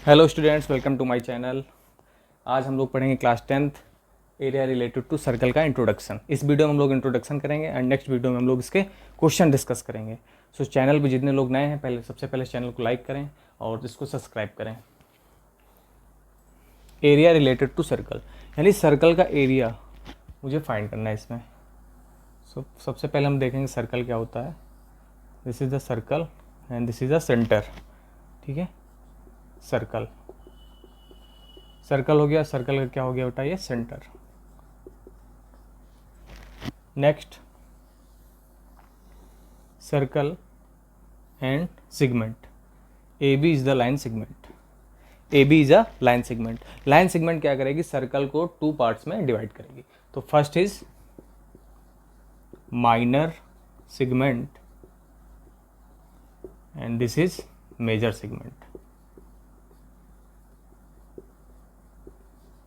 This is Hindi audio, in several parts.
Hello students, welcome to my channel. आज हम लोग पढ़ेंगे class 10th area related to circle का इंट्रोडक्शन। इस वीडियो में हम लोग इंट्रोडक्शन करेंगे एंड नेक्स्ट वीडियो में हम लोग इसके क्वेश्चन डिस्कस करेंगे। सो चैनल पे जितने लोग नए हैं सबसे पहले चैनल को लाइक करें और इसको सब्सक्राइब करें। एरिया रिलेटेड टू सर्कल यानी सर्कल का एरिया मुझे फाइंड करना है इसमें। सबसे पहले हम देखेंगे सर्कल क्या होता है। This is the circle and this is the centre. ठीक है, सर्कल सर्कल हो गया। सर्कल का क्या हो गया बेटा, ये centre. Next, circle and segment. A B is the line segment. A B is a line segment. Line segment क्या करेगी, सर्कल को टू पार्ट्स में डिवाइड करेगी। तो first is minor segment and this is major segment.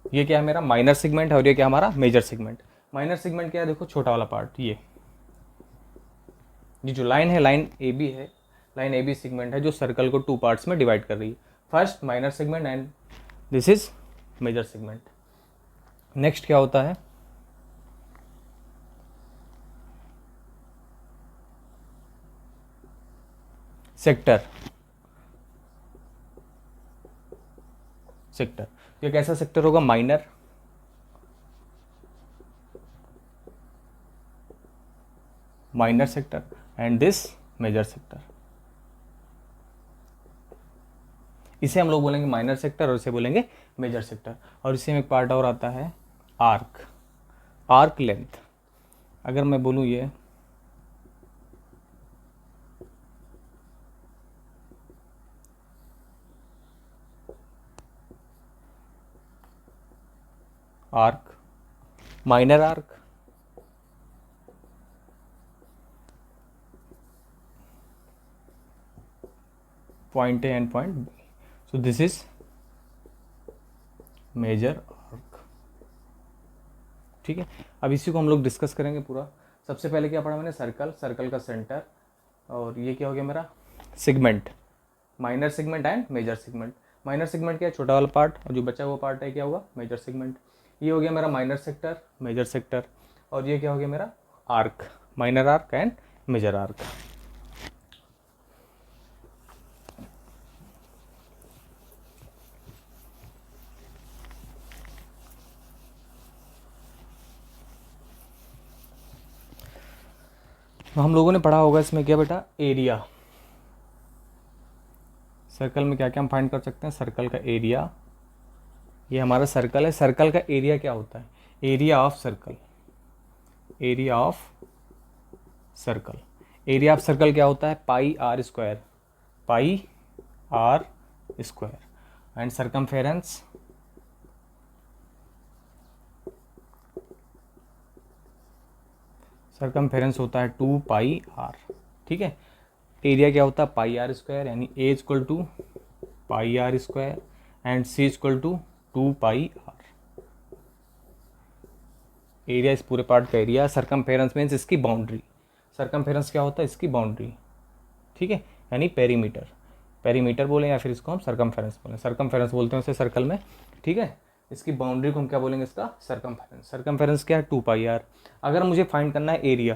ये क्या है, मेरा माइनर सेगमेंट है और ये क्या हमारा मेजर सेगमेंट। माइनर सेगमेंट क्या है, देखो छोटा वाला पार्ट, ये जो लाइन है, लाइन ए बी है, लाइन ए बी सेगमेंट है जो सर्कल को टू पार्ट्स में डिवाइड कर रही है। First minor segment and this is major segment. Next क्या होता है, सेक्टर। सेक्टर ये कैसा सेक्टर होगा, minor minor sector and this major sector. इसे हम लोग बोलेंगे माइनर सेक्टर और इसे बोलेंगे मेजर सेक्टर। और इसी में एक पार्ट और आता है, आर्क। आर्क लेंथ, अगर मैं बोलूँ ये arc, minor arc, point A and point B. So this is major arc. ठीक है, अब इसी को हम लोग डिस्कस करेंगे पूरा। सबसे पहले क्या पढ़ा मैंने, सर्कल, सर्कल का सेंटर, और ये क्या हो गया मेरा segment, minor segment and major segment. Minor segment क्या है, छोटा वाला पार्ट, और जो बचा हुआ पार्ट है क्या हुआ, मेजर सेगमेंट। ये हो गया मेरा माइनर सेक्टर, मेजर सेक्टर, और ये क्या हो गया मेरा arc, minor arc and major arc. हम लोगों ने पढ़ा होगा इसमें क्या बेटा, एरिया। सर्कल में क्या क्या हम फाइंड कर सकते हैं, सर्कल का एरिया। ये हमारा सर्कल है, सर्कल का एरिया क्या होता है, area of circle. Area of circle, area of circle क्या होता है, pi are square, pi are square and circumference circumference होता है 2 पाई आर। ठीक है, एरिया क्या होता है, पाई आर स्क्वायर, यानी a equal to pi are square and c equal to 2 pi r. Area इस पूरे पार्ट का एरिया। सर्कमफेरेंस मीन्स इसकी बाउंड्री। सर्कमफेरेंस क्या होता है, इसकी बाउंड्री। ठीक है, यानी पेरीमीटर, पेरीमीटर बोलें या फिर इसको हम सर्कमफेरेंस बोलें। सर्कमफेरेंस बोलते हैं उसे सर्कल में। ठीक है, इसकी बाउंड्री को हम क्या बोलेंगे, इसका सर्कमफेरेंस। सर्कमफेरेंस क्या है, 2 पाई आर। अगर मुझे फाइंड करना है एरिया,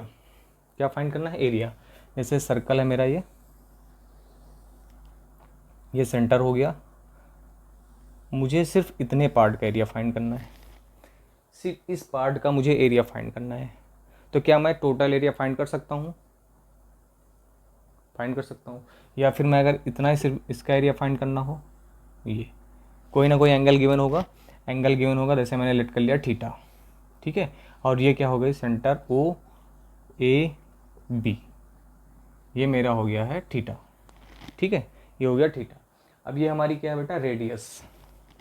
क्या फाइंड करना है, एरिया। जैसे सर्कल है मेरा, ये सेंटर हो गया, मुझे सिर्फ इतने पार्ट का एरिया फाइंड करना है, सिर्फ इस पार्ट का मुझे एरिया फाइंड करना है। तो क्या मैं टोटल एरिया फाइंड कर सकता हूँ, फाइंड कर सकता हूँ, या फिर मैं अगर इतना ही सिर्फ इसका एरिया फाइंड करना हो, ये कोई ना कोई एंगल गिवन होगा, एंगल गिवन होगा, जैसे मैंने लेट कर लिया थीटा। ठीक है, और ये क्या हो गई, सेंटर ओ ए बी, ये मेरा हो गया है थीटा। ठीक है, ये हो गया थीटा। अब ये हमारी क्या है बेटा, रेडियस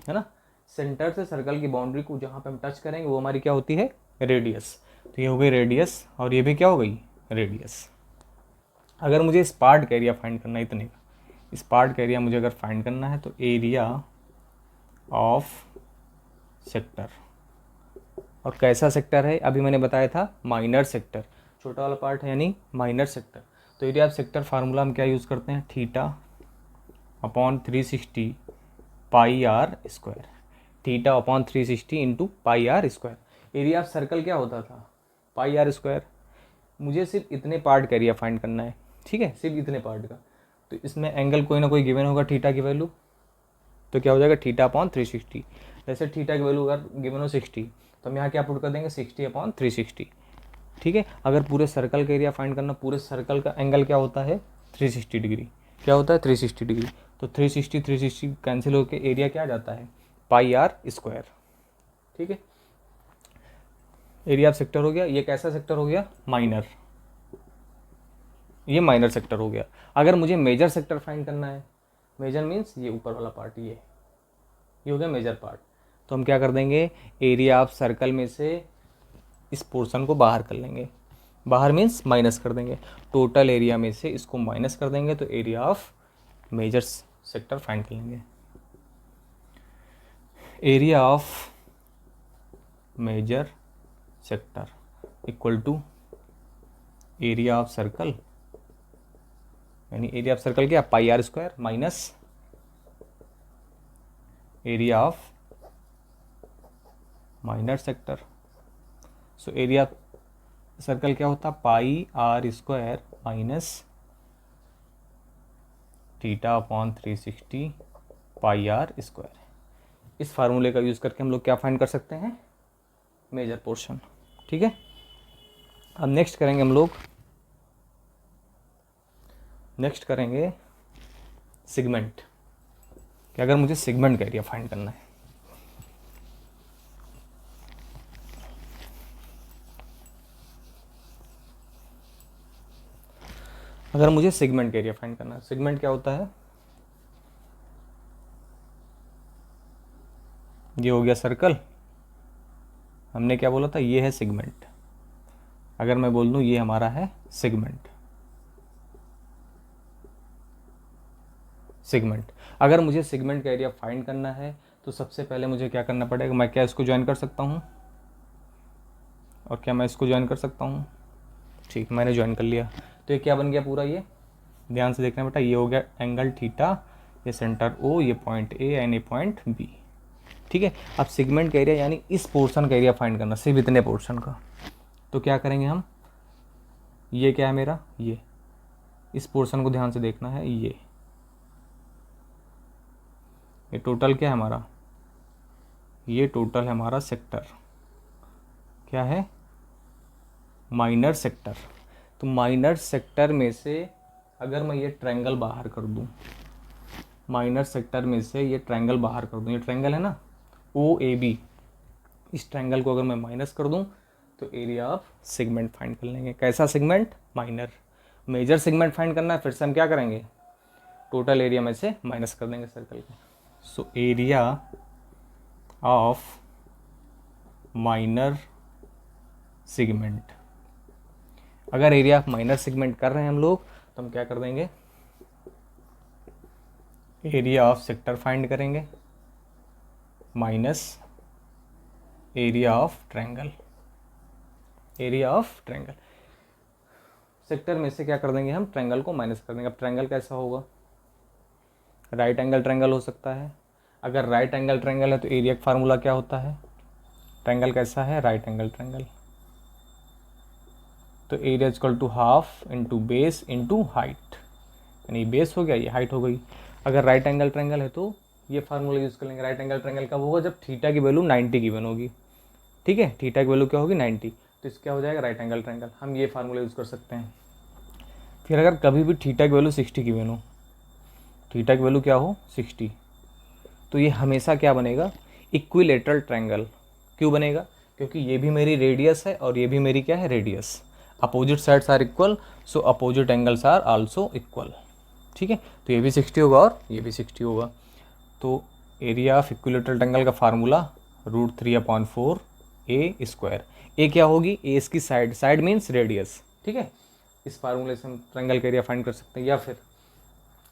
है ना। सेंटर से सर्कल की बाउंड्री को जहाँ पे हम टच करेंगे वो हमारी क्या होती है, रेडियस। तो ये हो गई रेडियस, और ये भी क्या हो गई, रेडियस। अगर मुझे इस पार्ट का एरिया फाइंड करना है, इतने का, इस पार्ट का एरिया मुझे अगर फाइंड करना है, तो एरिया ऑफ सेक्टर। और कैसा सेक्टर है, अभी मैंने बताया था माइनर सेक्टर, छोटा वाला पार्ट है यानी माइनर सेक्टर। तो एरिया ऑफ सेक्टर फार्मूला हम क्या यूज़ करते हैं, theta upon 360 pi are square, theta upon 360 into pi are square. Area of circle क्या होता था, पाई आर स्क्वायर। मुझे सिर्फ इतने पार्ट का एरिया फाइंड करना है, ठीक है, सिर्फ इतने पार्ट का। तो इसमें एंगल कोई ना कोई गिवन होगा थीटा की वैल्यू, तो क्या हो जाएगा थीटा अपॉन 360। जैसे थीटा की वैल्यू अगर गिवन हो 60, तो हम यहाँ क्या पुट कर देंगे 60 अपॉन 360, ठीक है। अगर पूरे सर्कल का एरिया फाइंड करना, पूरे सर्कल का एंगल क्या होता है 360 डिग्री, क्या होता है 360 डिग्री। तो 360 कैंसिल होकर एरिया क्या आ जाता है पाई आर स्क्वायर, ठीक है। एरिया ऑफ सेक्टर हो गया। ये कैसा सेक्टर हो गया, माइनर, ये माइनर सेक्टर हो गया। अगर मुझे मेजर सेक्टर फाइंड करना है, मेजर मीन्स ये ऊपर वाला पार्ट, ये हो गया मेजर पार्ट। तो हम क्या कर देंगे, एरिया ऑफ सर्कल में से इस पोर्शन को बाहर कर लेंगे, बाहर मीन्स माइनस कर देंगे, टोटल एरिया में से इसको माइनस कर देंगे, तो area of major sector find कर लेंगे। Area of major sector equal to area of circle, यानी एरिया ऑफ सर्कल क्या pi are square minus area of minor sector. So area circle क्या होता pi are square minus theta upon 360 pi are square. इस फार्मूले का यूज़ करके हम लोग क्या फाइंड कर सकते हैं, मेजर पोर्शन, ठीक है। अब नेक्स्ट करेंगे हम लोग, नेक्स्ट करेंगे सेगमेंट, कि अगर मुझे सेगमेंट का एरिया फाइंड करना है। अगर मुझे सेगमेंट का एरिया फाइंड करना है, सेगमेंट क्या होता है, ये हो गया सर्कल, हमने क्या बोला था ये है सेगमेंट। अगर मैं बोल दूं ये हमारा है सेगमेंट, सेगमेंट। अगर मुझे सेगमेंट का एरिया फाइंड करना है तो सबसे पहले मुझे क्या करना पड़ेगा, मैं क्या इसको ज्वाइन कर सकता हूँ, और क्या मैं इसको ज्वाइन कर सकता हूँ, ठीक, मैंने ज्वाइन कर लिया। तो ये क्या बन गया पूरा, ये ध्यान से देखना बेटा, ये हो गया एंगल थीटा, ये सेंटर ओ, ये पॉइंट ए एंड ये पॉइंट बी, ठीक है। अब सेगमेंट का एरिया यानी इस पोर्शन का एरिया फाइंड करना, सिर्फ इतने पोर्शन का। तो क्या करेंगे हम, ये क्या है मेरा, ये इस पोर्शन को ध्यान से देखना है, ये टोटल क्या है हमारा, ये टोटल है हमारा सेक्टर, क्या है माइनर सेक्टर। तो माइनर सेक्टर में से अगर मैं ये ट्रायंगल बाहर कर दूं, माइनर सेक्टर में से ये ट्रायंगल बाहर कर दूं, ये ट्रायंगल है ना ओ ए बी, इस ट्रायंगल को अगर मैं माइनस कर दूं तो एरिया ऑफ सेगमेंट फाइंड कर लेंगे। कैसा segment, minor. Major segment find करना है, फिर से हम क्या करेंगे, टोटल एरिया में से माइनस कर देंगे सर्कल के। So area of minor segment, अगर एरिया ऑफ माइनर सेगमेंट कर रहे हैं हम लोग तो हम क्या कर देंगे, एरिया ऑफ सेक्टर फाइंड करेंगे minus area of triangle, area of triangle. Sector में से क्या कर देंगे हम, ट्रायंगल को माइनस कर देंगे। अब ट्रायंगल कैसा होगा, राइट एंगल ट्रायंगल हो सकता है। अगर राइट एंगल ट्रायंगल है तो एरिया का फार्मूला क्या होता है, ट्रायंगल कैसा है, राइट एंगल ट्रायंगल। तो area equal to half into base into height, यानी बेस हो गया, ये हाइट हो गई। अगर राइट एंगल ट्रायंगल है तो ये फार्मूला यूज़ कर लेंगे। राइट एंगल ट्रायंगल कब होगा, जब थीटा की वैल्यू 90 गिवन होगी, ठीक है, थीटा की वैल्यू क्या होगी 90, तो इसका क्या हो जाएगा राइट एंगल ट्रायंगल। हम ये फार्मूला यूज़ कर सकते हैं। फिर अगर कभी भी थीटा की वैल्यू 60 गिवन हो, थीटा की वैल्यू क्या हो 60, तो ये हमेशा क्या बनेगा, इक्विलेटरल ट्रायंगल। क्यों बनेगा, क्योंकि ये भी मेरी रेडियस है और ये भी मेरी क्या है radius, opposite sides are equal, so opposite angles are also equal, ठीक है। तो ये भी 60 होगा और ये भी 60 होगा। तो एरिया ऑफ इक्विलेटरल ट्रायंगल का फार्मूला √3/4 ए स्क्वायर। ए क्या होगी, ए इसकी साइड, साइड मीन्स रेडियस, ठीक है। इस फार्मूले से हम ट्रायंगल का एरिया फाइंड कर सकते हैं। या फिर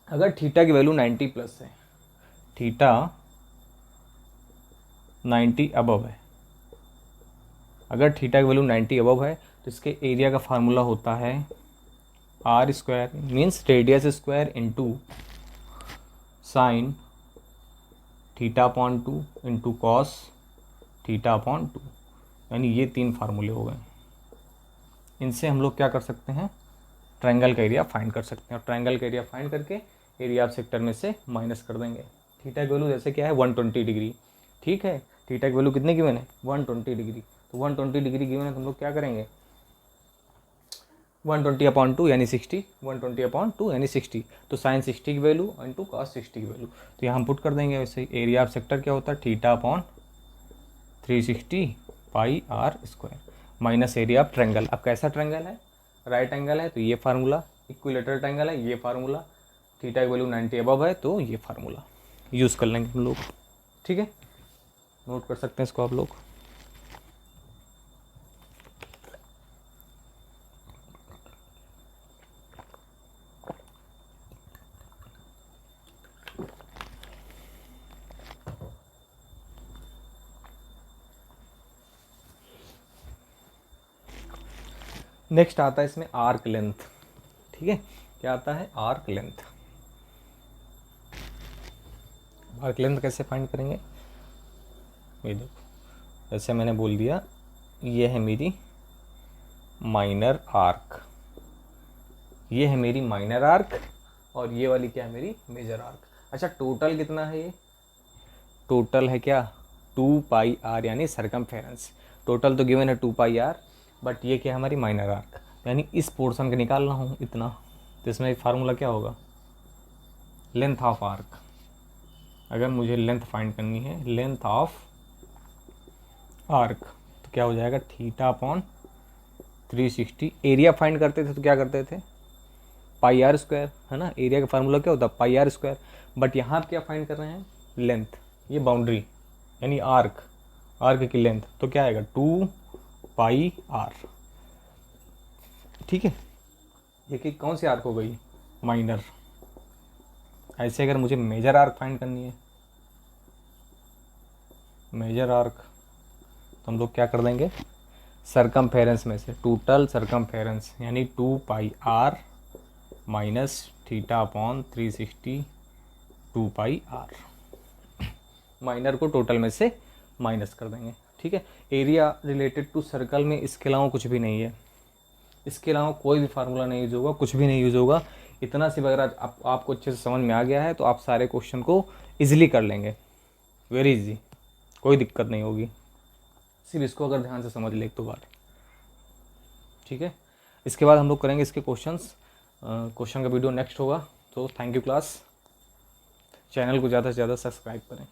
अगर थीटा की वैल्यू 90 प्लस है, थीटा 90 अबव है, अगर थीटा की वैल्यू 90 अबव है तो इसके एरिया का फार्मूला होता है R square means radius square into sine theta upon 2 into cos theta upon 2, यानी ये 3 फार्मूले हो गए। इनसे हम लोग क्या कर सकते हैं, ट्रायंगल का एरिया फाइंड कर सकते हैं, और ट्रायंगल का एरिया फाइंड करके एरिया ऑफ सेक्टर में से माइनस कर देंगे। थीटा की वैल्यू जैसे क्या है 120 डिग्री, ठीक है, थीटा की वैल्यू कितने गिवन है 120 डिग्री, तो 120 डिग्री गिवन है तो हम लोग क्या करेंगे 120 अपॉन 2 यानी 60, 120 अपॉन 2 यानी 60, तो साइन 60 की वैल्यू इंटू कॉस 60 की वैल्यू, तो यहाँ हम पुट कर देंगे। वैसे एरिया ऑफ सेक्टर क्या होता है theta upon 360 pi are square minus area of triangle. अब कैसा ट्रायंगल है, राइट एंगल है तो ये फार्मूला, इक्विलेटरल ट्रायंगल है ये फार्मूला, थीटा की वैल्यू 90 अबव है तो ये फार्मूला यूज़ कर लेंगे हम लोग, ठीक है, नोट कर सकते हैं इसको आप लोग। नेक्स्ट आता है इसमें आर्क लेंथ, ठीक है, क्या आता है आर्क लेंथ। आर्क लेंथ कैसे फाइंड करेंगे, ये देखो जैसे मैंने बोल दिया ये है मेरी माइनर आर्क, ये है मेरी माइनर आर्क, और ये वाली क्या है मेरी मेजर आर्क। अच्छा टोटल कितना है ये, टोटल है क्या 2 पाई आर यानी सरकमफेरेंस, टोटल तो गिवन है 2 पाई आर, बट ये क्या है हमारी माइनर आर्क, यानी इस पोर्शन का निकालना हो इतना, तो इसमें फार्मूला क्या होगा लेंथ ऑफ आर्क। अगर मुझे लेंथ फाइंड करनी है लेंथ ऑफ आर्क तो क्या हो जाएगा थीटा अपॉन 360, एरिया फाइंड करते थे तो क्या करते थे पाई आर स्क्वायर, है ना, एरिया का फार्मूला क्या होता है पाई आर स्क्वायर, बट यहाँ आप क्या फाइंड कर रहे हैं लेंथ, ये बाउंड्री यानी आर्क, आर्क की लेंथ तो क्या आएगा 2 पाई आर, ठीक है, ये कि कौन सी आर्क हो गई माइनर। ऐसे अगर मुझे मेजर आर्क फाइंड करनी है, मेजर आर्क तो हम लोग क्या कर देंगे सरकमफेरेंस में से टोटल सरकमफेरेंस यानी 2 pi r minus theta upon 360 2 pi r, minor को टोटल में से माइनस कर देंगे, ठीक है। एरिया रिलेटेड टू सर्कल में इसके अलावा कुछ भी नहीं है, इसके अलावा कोई भी फार्मूला नहीं यूज होगा, कुछ भी नहीं यूज होगा। इतना सी अगर आपको अच्छे से समझ में आ गया है तो आप सारे क्वेश्चन को इजीली कर लेंगे, वेरी इजी, कोई दिक्कत नहीं होगी, सिर्फ इसको अगर ध्यान से समझ ले एक दो बार, ठीक है। इसके बाद हम लोग करेंगे इसके क्वेश्चंस, क्वेश्चन का वीडियो नेक्स्ट होगा। तो थैंक यू क्लास, चैनल को ज़्यादा से ज़्यादा सब्सक्राइब करें।